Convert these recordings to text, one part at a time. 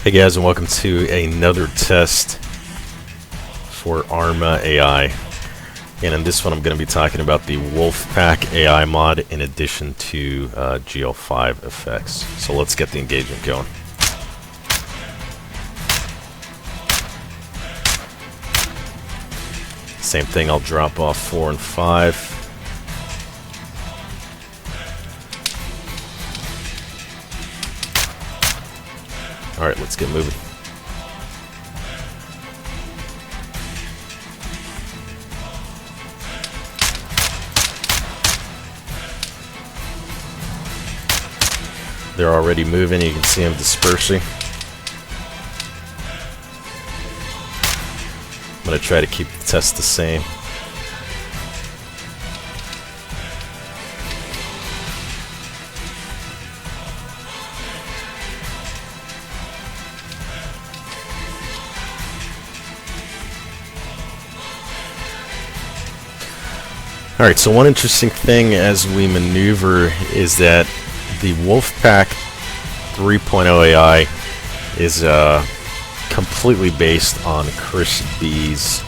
Hey guys, and welcome to another test for ARMA AI. And in this one I'm going to be talking about the Wolfpack AI mod in addition to GL5 effects. So let's get the engagement going. Same thing, I'll drop off 4 and 5. Alright, let's get moving. They're already moving, you can see them dispersing. I'm going to try to keep the test the same. Alright, so one interesting thing as we maneuver is that the Wolfpack 3.0 AI is completely based on Chris B's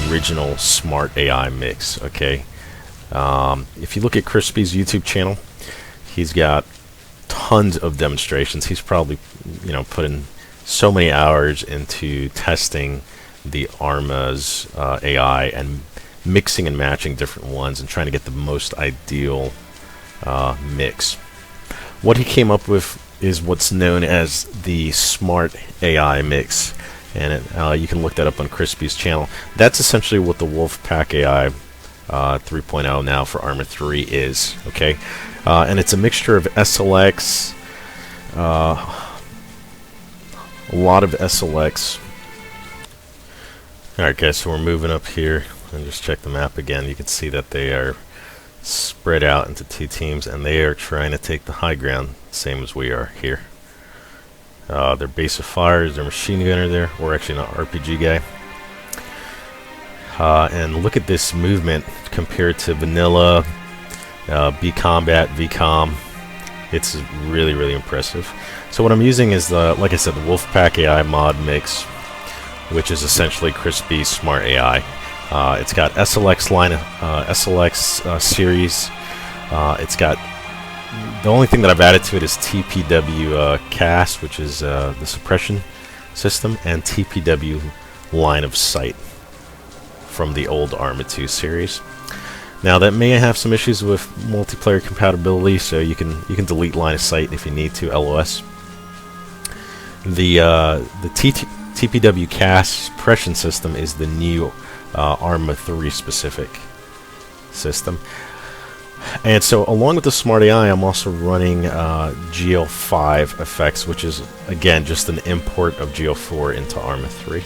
original Smart AI mix, okay? If you look at Chris B's YouTube channel, he's got tons of demonstrations. He's probably, put in so many hours into testing the ARMA's AI and mixing and matching different ones and trying to get the most ideal mix. What he came up with is what's known as the Smart AI mix, and you can look that up on Chris B's channel. That's essentially what the Wolfpack AI 3.0 now for ARMA 3 is, okay? And it's a mixture of SLX, a lot of SLX. Alright guys, so we're moving up here. And just check the map again. You can see that they are spread out into two teams, and they are trying to take the high ground, same as we are here. Their base of fire is their machine gunner there, or actually not RPG guy. And look at this movement compared to vanilla, B-Combat, VCOM. It's really, really impressive. So what I'm using is, like I said, the Wolfpack AI mod mix, which is essentially Chris B's Smart AI. It's got SLX line, SLX series. It's got, the only thing that I've added to it is TPW cast, which is the suppression system, and TPW line of sight from the old ARMA 2 series. Now that may have some issues with multiplayer compatibility, so you can delete line of sight if you need to. LOS. The TPW cast suppression system is the new ARMA 3 specific system. And so along with the Smart AI, I'm also running GL5 effects, which is again just an import of GL4 into ARMA 3.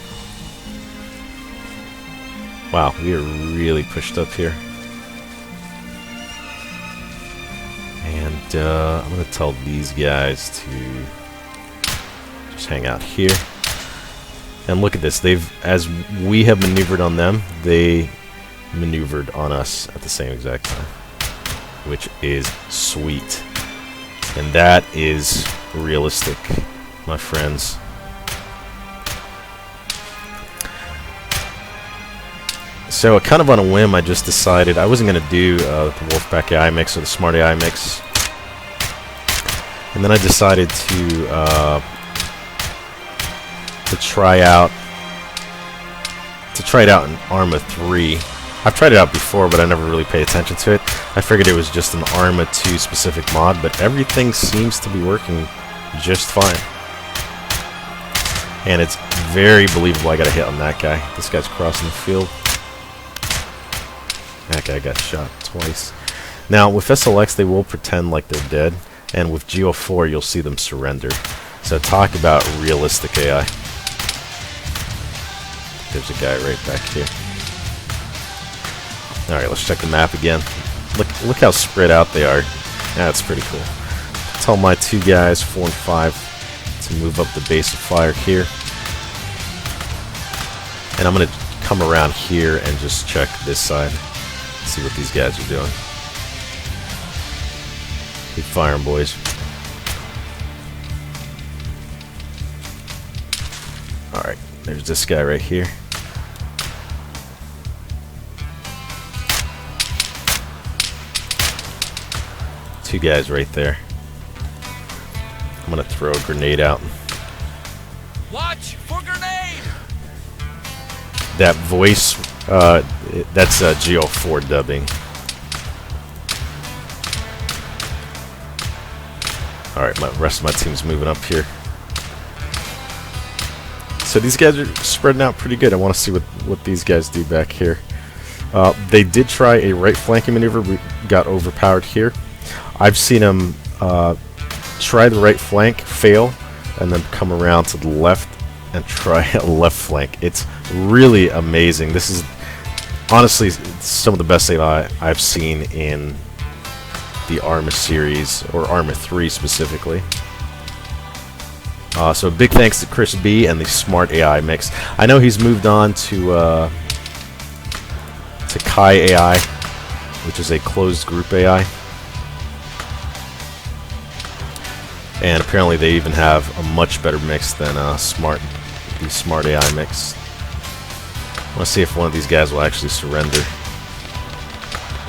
Wow, we are really pushed up here. And I'm going to tell these guys to just hang out here. And look at this, as we have maneuvered on them, they maneuvered on us at the same exact time, which is sweet. And that is realistic, my friends. So kind of on a whim, I just decided I wasn't going to do the Wolfpack AI mix or the Smart AI mix. And then I decided to try it out in ARMA 3. I've tried it out before, but I never really paid attention to it. I figured it was just an ARMA 2 specific mod, but everything seems to be working just fine. And it's very believable. I got a hit on that guy. This guy's crossing the field. That guy got shot twice. Now, with SLX, they will pretend like they're dead, and with GL4, you'll see them surrender. So talk about realistic AI. There's a guy right back here. Alright, let's check the map again. Look how spread out they are. That's pretty cool. Tell my two guys, 4 and 5, to move up the base of fire here. And I'm going to come around here and just check this side. See what these guys are doing. Keep firing, boys. Alright, there's this guy right here. Two guys right there. I'm gonna throw a grenade out. Watch for grenade! That voice, that's GL4 dubbing. Alright, the rest of my team's moving up here. So these guys are spreading out pretty good. I want to see what these guys do back here. They did try a right flanking maneuver. We got overpowered here. I've seen them try the right flank, fail, and then come around to the left and try a left flank. It's really amazing. This is honestly some of the best AI I've seen in the ARMA series, or ARMA 3 specifically. So big thanks to Chris B and the Smart AI mix. I know he's moved on to Kai AI, which is a closed group AI. And apparently they even have a much better mix than the Smart AI mix. I want to see if one of these guys will actually surrender.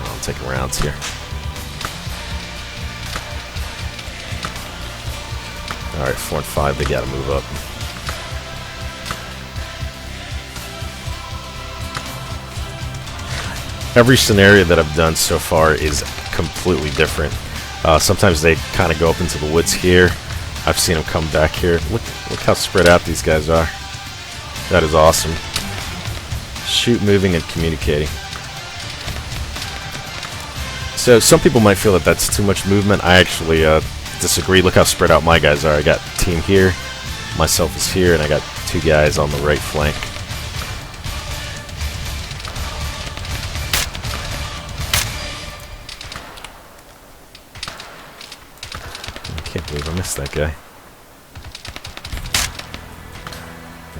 I'll take rounds here. Alright, 4 and 5, they gotta move up. Every scenario that I've done so far is completely different. Sometimes they kind of go up into the woods here. I've seen them come back here. Look how spread out these guys are. That is awesome. Shoot, moving, and communicating. So some people might feel that that's too much movement. I actually disagree. Look how spread out my guys are. I got team here, myself is here, and I got two guys on the right flank. I can't believe I missed that guy.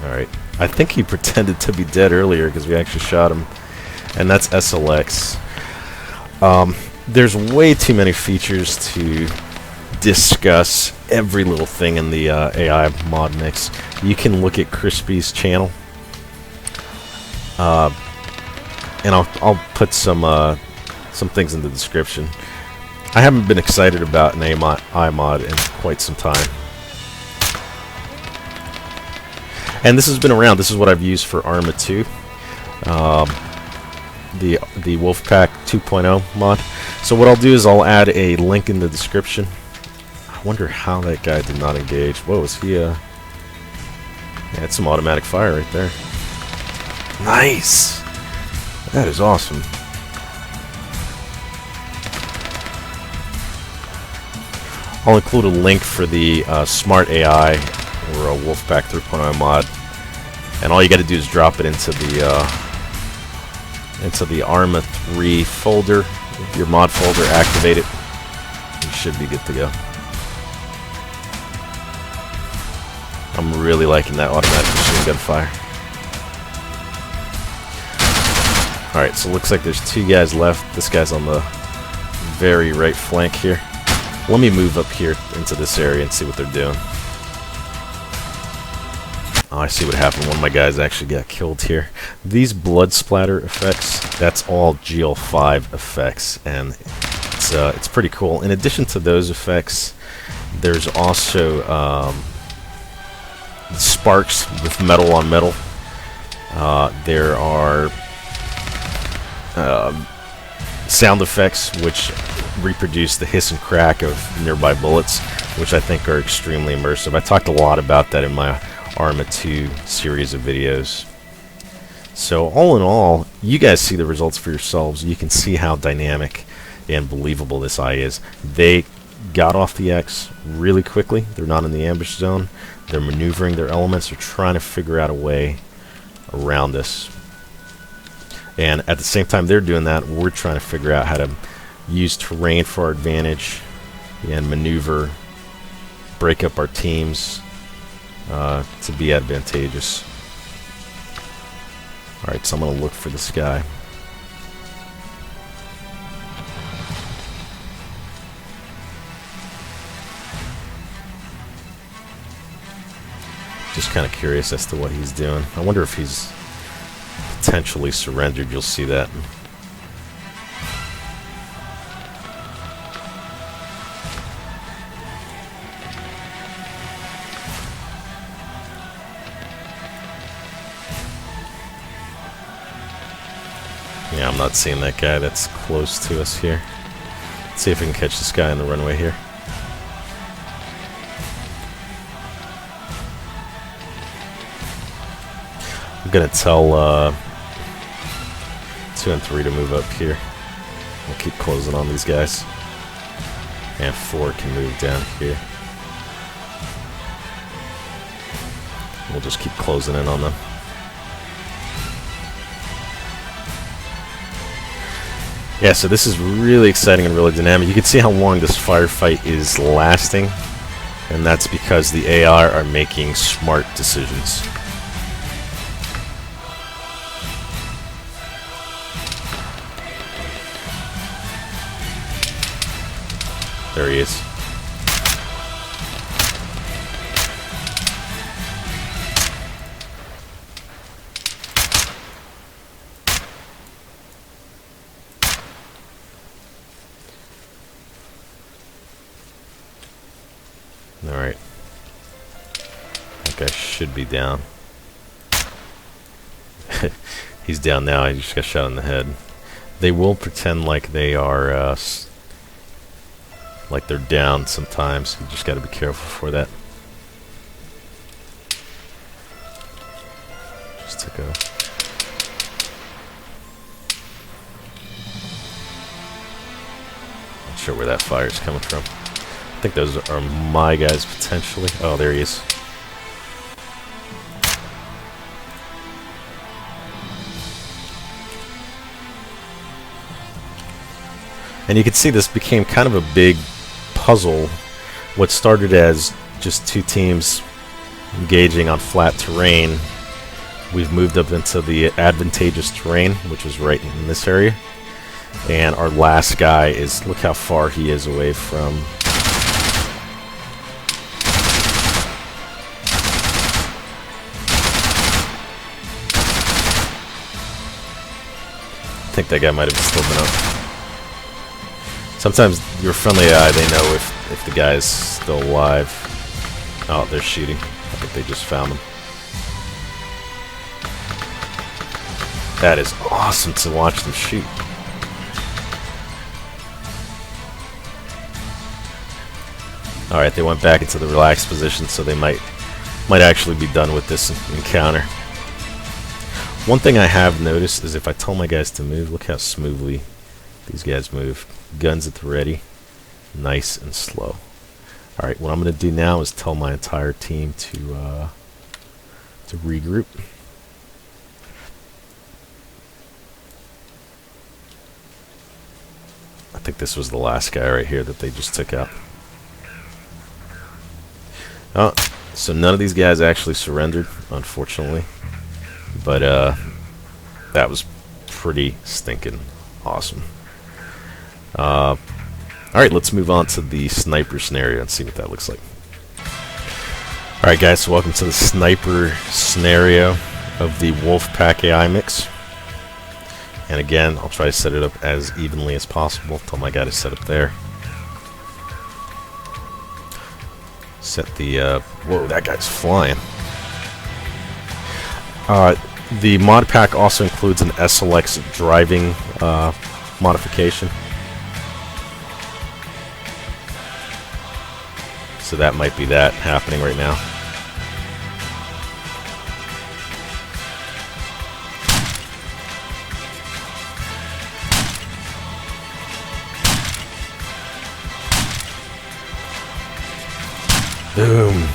Alright. I think he pretended to be dead earlier because we actually shot him. And that's SLX. There's way too many features to discuss every little thing in the AI mod mix. You can look at Crispy's channel. And I'll put some things in the description. I haven't been excited about an AI mod in quite some time. And this has been around. This is what I've used for ARMA 2. The Wolfpack 2.0 mod. So what I'll do is I'll add a link in the description. I wonder how that guy did not engage. Whoa, is he yeah, it's some automatic fire right there. Nice! That is awesome. I'll include a link for the Smart AI or a Wolfpack 3.0 mod, and all you got to do is drop it into the ARMA 3 folder, your mod folder, activate it. You should be good to go. I'm really liking that automatic machine gun fire. Alright, so it looks like there's two guys left. This guy's on the very right flank here. Let me move up here into this area and see what they're doing. Oh, I see what happened. One of my guys actually got killed here. These blood splatter effects, that's all GL5 effects, and it's pretty cool. In addition to those effects, there's also sparks with metal on metal. There are sound effects which reproduce the hiss and crack of nearby bullets, which I think are extremely immersive. I talked a lot about that in my ARMA 2 series of videos. So all in all, you guys see the results for yourselves. You can see how dynamic and believable this eye is. They got off the X really quickly. They're not in the ambush zone. They're maneuvering their elements. They're trying to figure out a way around us. And at the same time they're doing that, we're trying to figure out how to use terrain for our advantage and maneuver, break up our teams to be advantageous. Alright, so I'm going to look for this guy. Just kind of curious as to what he's doing. I wonder if he's potentially surrendered. You'll see that. Yeah, I'm not seeing that guy that's close to us here. Let's see if we can catch this guy on the runway here. I'm gonna tell 2 and 3 to move up here. We'll keep closing on these guys. And 4 can move down here. We'll just keep closing in on them. Yeah, so this is really exciting and really dynamic. You can see how long this firefight is lasting, and that's because the AR are making smart decisions. There he is. Alright. That guy should be down. He's down now. He just got shot in the head. They will pretend like they are, like they're down sometimes. You just got to be careful for that. Just took a... Not sure where that fire's coming from. I think those are my guys, potentially. Oh, there he is. And you can see this became kind of a big puzzle. What started as just 2 teams engaging on flat terrain, we've moved up into the advantageous terrain, which is right in this area. And our last guy is, look how far he is away from... I think that guy might have still been up. Sometimes your friendly AI, they know if the guy is still alive. Oh, they're shooting. I think they just found him. That is awesome to watch them shoot. Alright, they went back into the relaxed position, so they might actually be done with this encounter. One thing I have noticed is if I tell my guys to move, look how smoothly these guys move. Guns at the ready. Nice and slow. Alright, what I'm going to do now is tell my entire team to regroup. I think this was the last guy right here that they just took out. Oh, so none of these guys actually surrendered, unfortunately. But that was pretty stinking awesome. Alright, let's move on to the sniper scenario and see what that looks like. Alright guys, so welcome to the sniper scenario of the Wolfpack AI mix. And again, I'll try to set it up as evenly as possible. Tell my guy to set up there. Set the, whoa, that guy's flying. The mod pack also includes an SLX driving modification. So that might be that happening right now. Boom.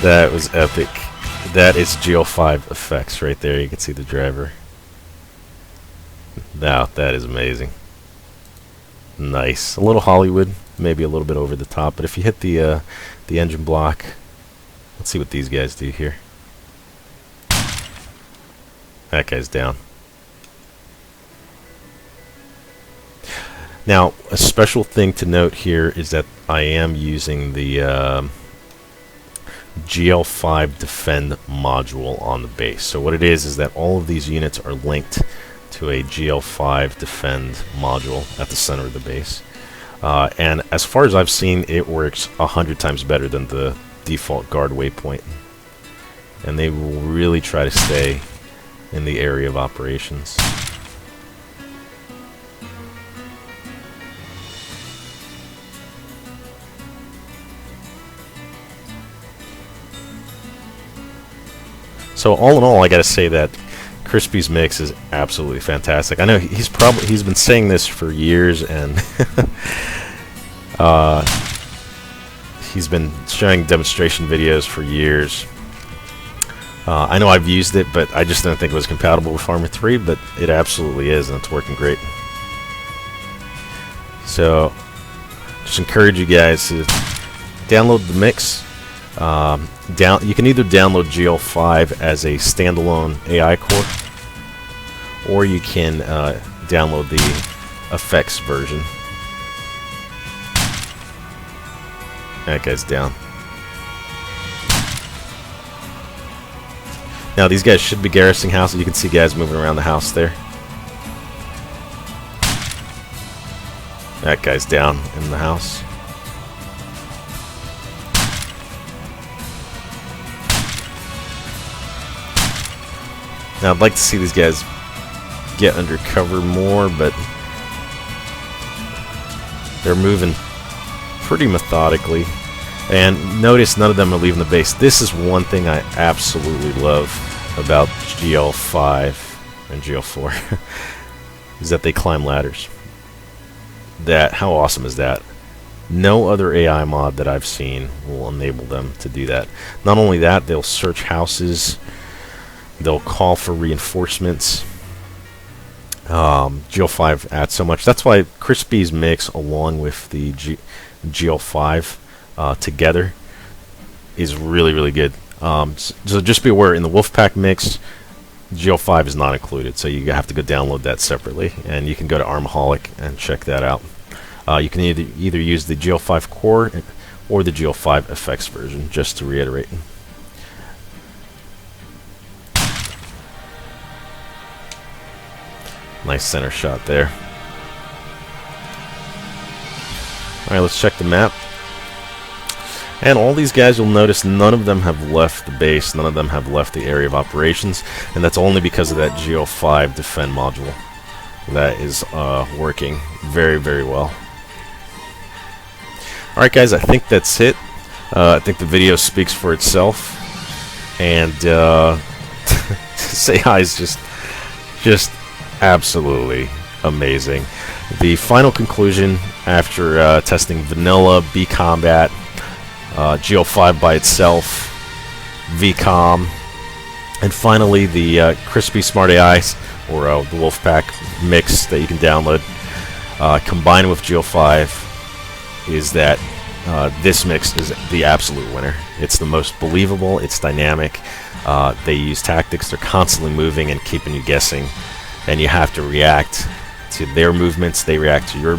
That was epic. That is GL5 effects right there. You can see the driver. Now, that is amazing. Nice. A little Hollywood, maybe a little bit over the top, but if you hit the engine block, let's see what these guys do here. That guy's down. Now, a special thing to note here is that I am using the GL5 Defend module on the base. So what it is that all of these units are linked to a GL5 Defend module at the center of the base. And as far as I've seen, it works 100 times better than the default guard waypoint. And they will really try to stay in the area of operations. So all in all, I gotta say that Crispy's mix is absolutely fantastic. I know he's been saying this for years, and he's been showing demonstration videos for years. I know I've used it, but I just didn't think it was compatible with Arma 3, but it absolutely is, and it's working great. So, just encourage you guys to download the mix. You can either download GL5 as a standalone AI core, or you can download the effects version. That guy's down. Now these guys should be garrisoning houses. You can see guys moving around the house there. That guy's down in the house. Now I'd like to see these guys get under cover more, but they're moving pretty methodically. And notice none of them are leaving the base. This is one thing I absolutely love about GL5 and GL4 is that they climb ladders. How awesome is that? No other AI mod that I've seen will enable them to do that. Not only that, they'll search houses, they'll call for reinforcements. GL5 adds so much. That's why Crispy's mix along with the GL5 together is really, really good. So just be aware, in the Wolfpack mix, GL5 is not included, so you have to go download that separately, and you can go to Armaholic and check that out. You can either use the GL5 core or the GL5 effects version, just to reiterate. Nice center shot there. Alright, let's check the map. And all these guys, you'll notice none of them have left the base, none of them have left the area of operations, and that's only because of that GL5 Defend module. That is working very, very well. Alright guys, I think that's it. I think the video speaks for itself, and say hi is just absolutely amazing. The final conclusion after testing vanilla, B-Combat, GL5 by itself, VCOM, and finally the Crispy Smart AIs, or the Wolfpack mix that you can download, combined with GL5, is that this mix is the absolute winner. It's the most believable, it's dynamic, they use tactics, they're constantly moving and keeping you guessing, and you have to react to their movements, they react to your